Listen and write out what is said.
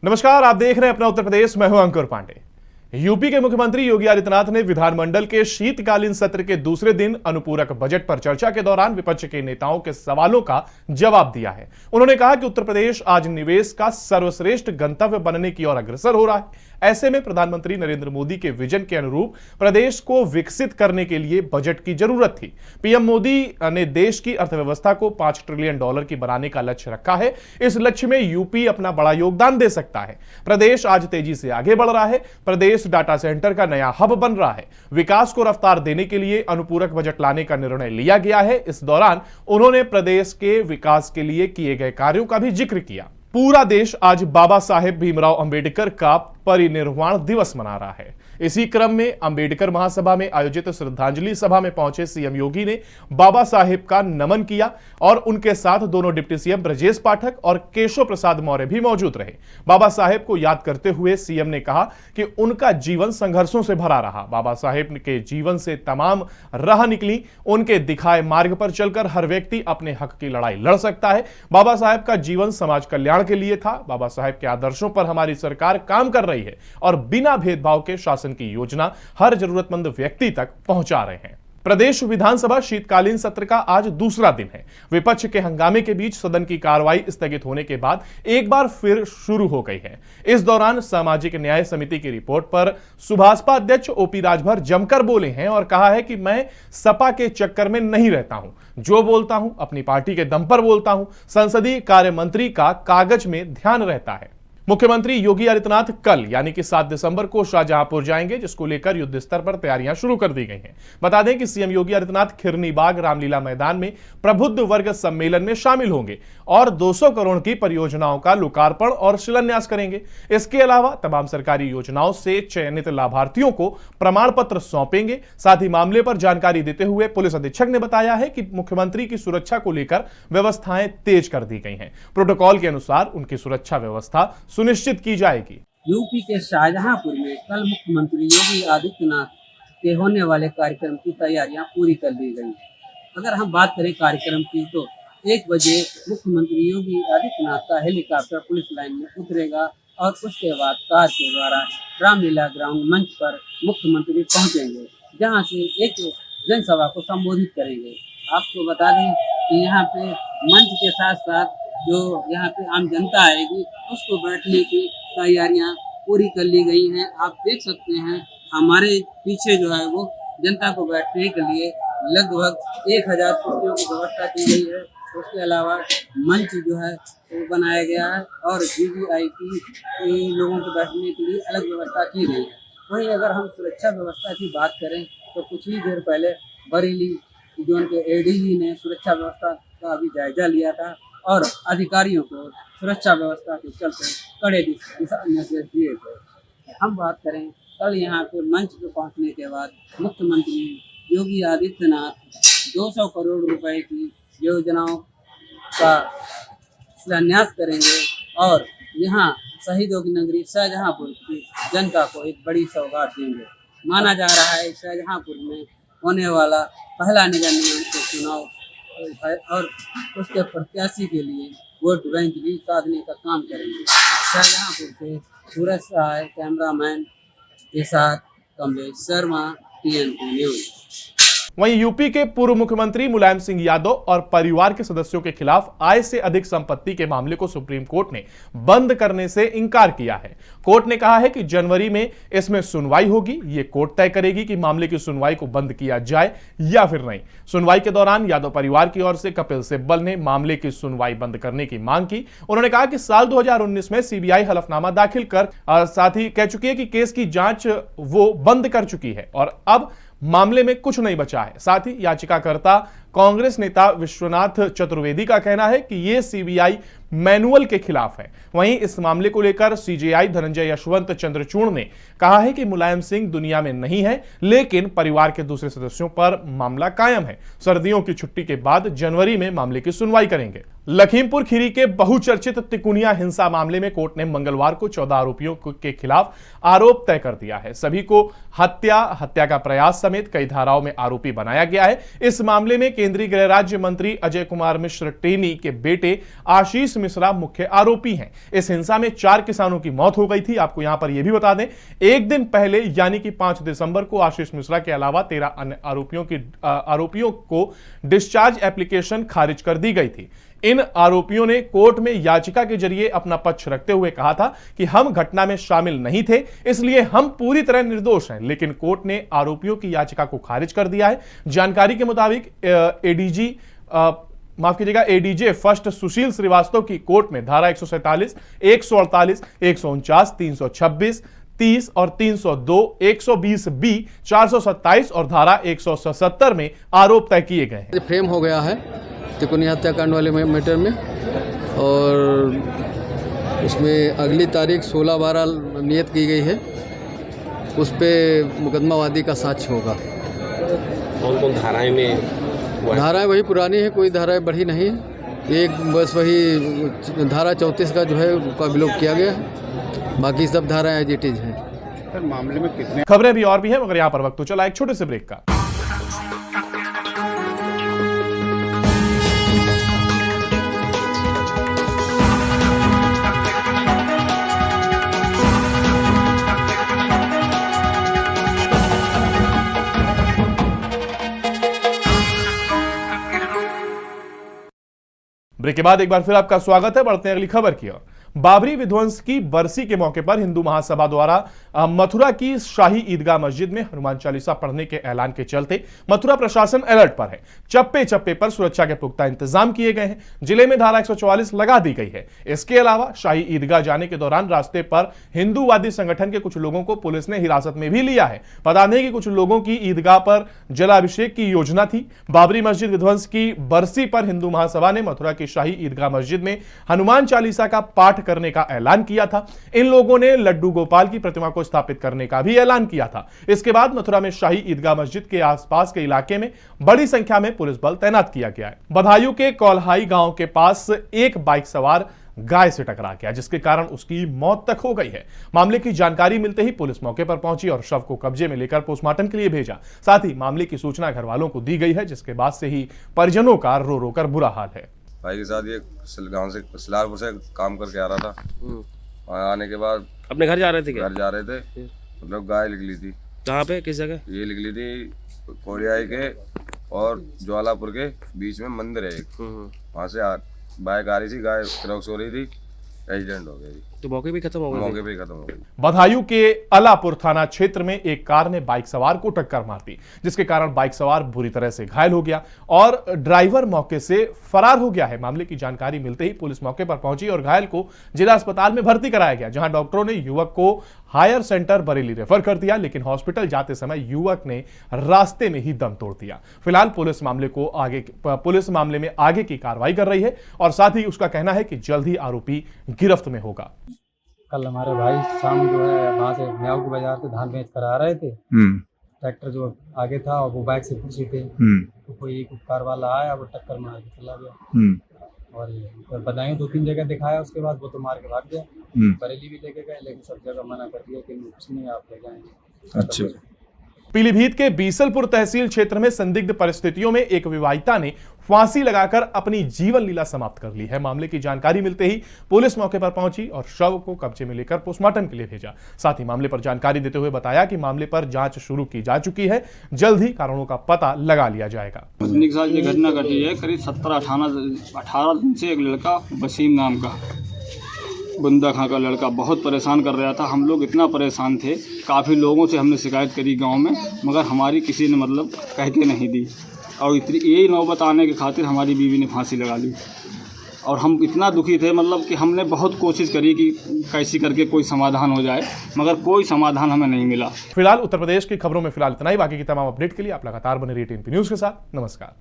नमस्कार, आप देख रहे हैं अपना उत्तर प्रदेश। मैं हूं अंकुर पांडे। यूपी के मुख्यमंत्री योगी आदित्यनाथ ने विधानमंडल के शीतकालीन सत्र के दूसरे दिन अनुपूरक बजट पर चर्चा के दौरान विपक्ष के नेताओं के सवालों का जवाब दिया है। उन्होंने कहा कि उत्तर प्रदेश आज निवेश का सर्वश्रेष्ठ गंतव्य बनने की ओर अग्रसर हो रहा है। ऐसे में प्रधानमंत्री नरेंद्र मोदी के विजन के अनुरूप प्रदेश को विकसित करने के लिए बजट की जरूरत थी। पीएम मोदी ने देश की अर्थव्यवस्था को $5 ट्रिलियन की बनाने का लक्ष्य रखा है। इस लक्ष्य में यूपी अपना बड़ा योगदान दे सकता है। प्रदेश आज तेजी से आगे बढ़ रहा है। प्रदेश डाटा सेंटर का नया हब बन रहा है। विकास को रफ्तार देने के लिए अनुपूरक बजट लाने का निर्णय लिया गया है। इस दौरान उन्होंने प्रदेश के विकास के लिए किए गए कार्यों का भी जिक्र किया। पूरा देश आज बाबा साहेब भीमराव अंबेडकर का परिनिर्वाण दिवस मना रहा है। इसी क्रम में अंबेडकर महासभा में आयोजित श्रद्धांजलि सभा में पहुंचे सीएम योगी ने बाबा साहेब का नमन किया और उनके साथ दोनों डिप्टी सीएम ब्रजेश पाठक और केशव प्रसाद मौर्य भी मौजूद रहे। बाबा साहेब को याद करते हुए सीएम ने कहा कि उनका जीवन संघर्षों से भरा रहा। बाबा साहेब के जीवन से तमाम राह निकली। उनके दिखाए मार्ग पर चलकर हर व्यक्ति अपने हक की लड़ाई लड़ सकता है। बाबा साहेब का जीवन समाज कल्याण के लिए था। बाबा साहेब के आदर्शों पर हमारी सरकार काम कर रही है और बिना भेदभाव के शासन की योजना हर जरूरतमंद व्यक्ति तक पहुंचा रहे हैं। प्रदेश विधानसभा शीतकालीन सत्र का आज दूसरा दिन है। विपक्ष के हंगामे के बीच सदन की कार्रवाई स्थगित होने के बाद एक बार फिर शुरू हो गई है। इस दौरान सामाजिक न्याय समिति की रिपोर्ट पर सुभाषपा अध्यक्ष ओपी राजभर जमकर बोले हैं और कहा है कि मैं सपा के चक्कर में नहीं रहता हूं। जो बोलता हूं अपनी पार्टी के दम पर बोलता हूं। संसदीय कार्य मंत्री का कागज में ध्यान रहता है। मुख्यमंत्री योगी आदित्यनाथ कल यानी कि 7 दिसंबर को शाहजहांपुर जाएंगे, जिसको लेकर युद्ध स्तर पर तैयारियां शुरू कर दी गई हैं। बता दें कि सीएम योगी आदित्यनाथ खिरनी बाग रामलीला मैदान में प्रबुद्ध वर्ग सम्मेलन में शामिल होंगे और 200 करोड़ की परियोजनाओं का लोकार्पण और शिलान्यास करेंगे। इसके अलावा तमाम सरकारी योजनाओं से चयनित लाभार्थियों को प्रमाण पत्र सौंपेंगे। साथ ही मामले पर जानकारी देते हुए पुलिस अधीक्षक ने बताया है कि मुख्यमंत्री की सुरक्षा को लेकर व्यवस्थाएं तेज कर दी गई हैं। प्रोटोकॉल के अनुसार उनकी सुरक्षा व्यवस्था सुनिश्चित की जाएगी। यूपी के शाहजहांपुर में कल मुख्यमंत्री योगी आदित्यनाथ के होने वाले कार्यक्रम की तैयारियां पूरी कर ली गई हैं। अगर हम बात करें कार्यक्रम की तो 1 बजे मुख्यमंत्री योगी आदित्यनाथ का हेलीकॉप्टर पुलिस लाइन में उतरेगा और उसके बाद कार के द्वारा रामलीला ग्राउंड मंच पर मुख्यमंत्री पहुंचेंगे, जहां से एक जनसभा को संबोधित करेंगे। आपको बता दें कि यहाँ पे मंच के साथ साथ जो यहाँ पे आम जनता आएगी उसको बैठने की तैयारियां पूरी कर ली गई हैं। आप देख सकते हैं हमारे पीछे जो है वो जनता को बैठने के लिए लगभग 1000 कुर्सियों की व्यवस्था की गई है। उसके अलावा मंच जो है वो बनाया गया है और वीवीआईपी लोगों को बैठने के लिए अलग व्यवस्था की गई है। वहीं अगर हम सुरक्षा व्यवस्था की बात करें तो कुछ ही देर पहले बरेली जोन के एडीजी ने सुरक्षा व्यवस्था का भी जायजा लिया था और अधिकारियों को सुरक्षा व्यवस्था के चलते कड़े दिशा निर्देश दिए गए। हम बात करें कल यहाँ पे मंच पे पहुँचने के बाद मुख्यमंत्री योगी आदित्यनाथ 200 करोड़ रुपए की योजनाओं का शिलान्यास करेंगे और यहाँ शहीदों की नगरी शाहजहांपुर की जनता को एक बड़ी सौगात देंगे। माना जा रहा है शाहजहांपुर में होने वाला पहला निगम निगम के चुनाव और उसके प्रत्याशी के लिए वोट बैंक भी साधने का काम करेंगे। शाहजहांपुर से सूरज सहाय कैमरामैन के साथ कमलेश शर्मा, TNT न्यूज। वहीं यूपी के पूर्व मुख्यमंत्री मुलायम सिंह यादव और परिवार के सदस्यों के खिलाफ आय से अधिक संपत्ति के मामले को सुप्रीम कोर्ट ने बंद करने से इंकार किया है। कोर्ट ने कहा है कि जनवरी में इसमें सुनवाई होगी। ये कोर्ट तय करेगी कि मामले की सुनवाई को बंद किया जाए या फिर नहीं। सुनवाई के दौरान यादव परिवार की ओर से कपिल सिब्बल ने मामले की सुनवाई बंद करने की मांग की। उन्होंने कहा कि साल 2019 में सीबीआई हलफनामा दाखिल कर साथ ही कह चुकी है कि केस की जांच वो बंद कर चुकी है और अब मामले में कुछ नहीं बचा है। साथ ही याचिकाकर्ता कांग्रेस नेता विश्वनाथ चतुर्वेदी का कहना है कि यह सीबीआई मैनुअल के खिलाफ है। वहीं इस मामले को लेकर सीजेआई धनंजय यशवंत चंद्रचूड़ ने कहा है कि मुलायम सिंह दुनिया में नहीं है, लेकिन परिवार के दूसरे सदस्यों पर मामला कायम है। सर्दियों की छुट्टी के बाद जनवरी में मामले की सुनवाई करेंगे। लखीमपुर खीरी के बहुचर्चित तिकुनिया हिंसा मामले में कोर्ट ने मंगलवार को 14 आरोपियों के खिलाफ आरोप तय कर दिया है। सभी को हत्या का प्रयास समेत कई धाराओं में आरोपी बनाया गया है। इस मामले में केंद्रीय गृह राज्य मंत्री अजय कुमार मिश्र टेनी के बेटे आशीष मिश्रा मुख्य आरोपी हैं। इस हिंसा में 4 किसानों की मौत हो गई थी। आपको यहां पर यह भी बता दें, एक दिन पहले यानी कि 5 दिसंबर को आशीष मिश्रा के अलावा 13 अन्य आरोपियों को डिस्चार्ज एप्लीकेशन खारिज कर दी गई थी। इन आरोपियों ने कोर्ट में याचिका के जरिए अपना पक्ष रखते हुए कहा था कि हम घटना में शामिल नहीं थे, इसलिए हम पूरी तरह निर्दोष हैं। लेकिन कोर्ट ने आरोपियों की याचिका को खारिज कर दिया है। जानकारी के मुताबिक एडीजे फर्स्ट सुशील श्रीवास्तव की कोर्ट में धारा 147, 148, 149, 326, 30 और 302, 120B, 427 और धारा 177 में आरोप तय किए गए हैं। फ्रेम हो गया है तिकुनिया हत्याकांड वाले मैटर में, और उसमें अगली तारीख 16/12 नियत की गई है। उस पे मुकदमावादी का साक्ष्य होगा। कौन कौन धाराएं में? धाराएं वही पुरानी है, कोई धाराएं बढ़ी नहीं है। एक बस वही धारा 34 का जो है उसका विलोप किया गया है, बाकी सब धाराएं एज इट इज हैं। मामले में कितने खबरें भी और भी हैं, मगर यहां पर वक्त तो चला एक छोटे से ब्रेक का। ब्रेक के बाद एक बार फिर आपका स्वागत है। बढ़ते हैं अगली खबर की ओर। बाबरी विध्वंस की बरसी के मौके पर हिंदू महासभा द्वारा मथुरा की शाही ईदगाह मस्जिद में हनुमान चालीसा पढ़ने के ऐलान के चलते मथुरा प्रशासन अलर्ट पर है। चप्पे चप्पे पर सुरक्षा के पुख्ता इंतजाम किए गए हैं। जिले में धारा 144 लगा दी गई है। इसके अलावा शाही ईदगाह जाने के दौरान रास्ते पर हिंदूवादी संगठन के कुछ लोगों को पुलिस ने हिरासत में भी लिया है। बता दें कि कुछ लोगों की ईदगाह पर जलाभिषेक की योजना थी। बाबरी मस्जिद विध्वंस की बरसी पर हिंदू महासभा ने मथुरा की शाही ईदगाह मस्जिद में हनुमान चालीसा का पाठ करने का ऐलान किया था। इन लोगों ने लड्डू गोपाल की प्रतिमा को स्थापित करने का भी ऐलान किया था। इसके बाद मथुरा में शाही ईदगाह मस्जिद के आसपास के इलाके में बड़ी संख्या में पुलिस बल तैनात किया गया है। बदायूं के कौल्हाई गांव के पास एक बाइक सवार गाय से टकरा गया, जिसके कारण उसकी मौत तक हो गई है। मामले की जानकारी मिलते ही पुलिस मौके पर पहुंची और शव को कब्जे में लेकर पोस्टमार्टम के लिए भेजा। साथ ही मामले की सूचना घर वालों को दी गई है, जिसके बाद से ही परिजनों का रो रो कर बुरा हाल है। भाई के साथ ये गांव से सिलारपुर से काम करके आ रहा था। वहाँ आने के बाद अपने घर जा रहे थे? घर जा रहे थे, मतलब गाय निकली थी। कहाँ पे, किस जगह? ये निकली थी कोरियाई के और ज्वालापुर के बीच में मंदिर है एक, वहाँ से बाइक आ रही थी, गाय क्रॉस हो रही थी, एक्सीडेंट हो गया। तो मौके पे खत्म हो गई? मौके पे खत्म हो गई। बदायूं के अलापुर थाना क्षेत्र में एक कार ने बाइक सवार को टक्कर मार दी, जिसके कारण बाइक सवार बुरी तरह से घायल हो गया और ड्राइवर मौके से फरार हो गया है। मामले की जानकारी मिलते ही पुलिस मौके पर पहुंची और घायल को जिला अस्पताल में भर्ती कराया गया, जहां डॉक्टरों ने युवक को हायर सेंटर बरेली रेफर कर दिया, लेकिन हॉस्पिटल जाते समय युवक ने रास्ते में ही दम तोड़ दिया। फिलहाल पुलिस मामले में आगे की कार्रवाई कर रही है और साथ ही उसका कहना है कि जल्द ही आरोपी गिरफ्त में होगा। कल हमारे भाई शाम जो है वहाँ से म्याऊ के बाजार से धान बेच कर आ रहे थे। ट्रैक्टर जो आगे था और वो बाइक से पीछे थे, तो कोई कार वाला आया, वो टक्कर मार के चला गया। और ये बदायूं 2-3 जगह दिखाया, उसके बाद वो तो मार के भाग गया। बरेली भी लेके गए, लेकिन सब जगह मना कर दिया कि कुछ नहीं, आप ले जाएंगे। अच्छा। पीलीभीत के बीसलपुर तहसील क्षेत्र में संदिग्ध परिस्थितियों में एक विवाहिता ने फांसी लगाकर अपनी जीवन लीला समाप्त कर ली है। मामले की जानकारी मिलते ही पुलिस मौके पर पहुंची और शव को कब्जे में लेकर पोस्टमार्टम के लिए भेजा। साथ ही मामले पर जानकारी देते हुए बताया कि मामले पर जांच शुरू की जा चुकी है, जल्द ही कारणों का पता लगा लिया जाएगा। के साथ ये घटना घटी है। करीब 17-18 दिन से एक लड़का वसीम नाम का बुंदा खां का लड़का बहुत परेशान कर रहा था। हम लोग इतना परेशान थे, काफ़ी लोगों से हमने शिकायत करी गांव में, मगर हमारी किसी ने मतलब कह के नहीं दी। और इतनी यही नौबत आने के खातिर हमारी बीवी ने फांसी लगा ली। और हम इतना दुखी थे, मतलब कि हमने बहुत कोशिश करी कि कैसी करके कोई समाधान हो जाए, मगर कोई समाधान हमें नहीं मिला। फिलहाल उत्तर प्रदेश की खबरों में फिलहाल इतना ही। बाकी की तमाम अपडेट के लिए आप लगातार बने रहिए टीएनपी न्यूज के साथ। नमस्कार।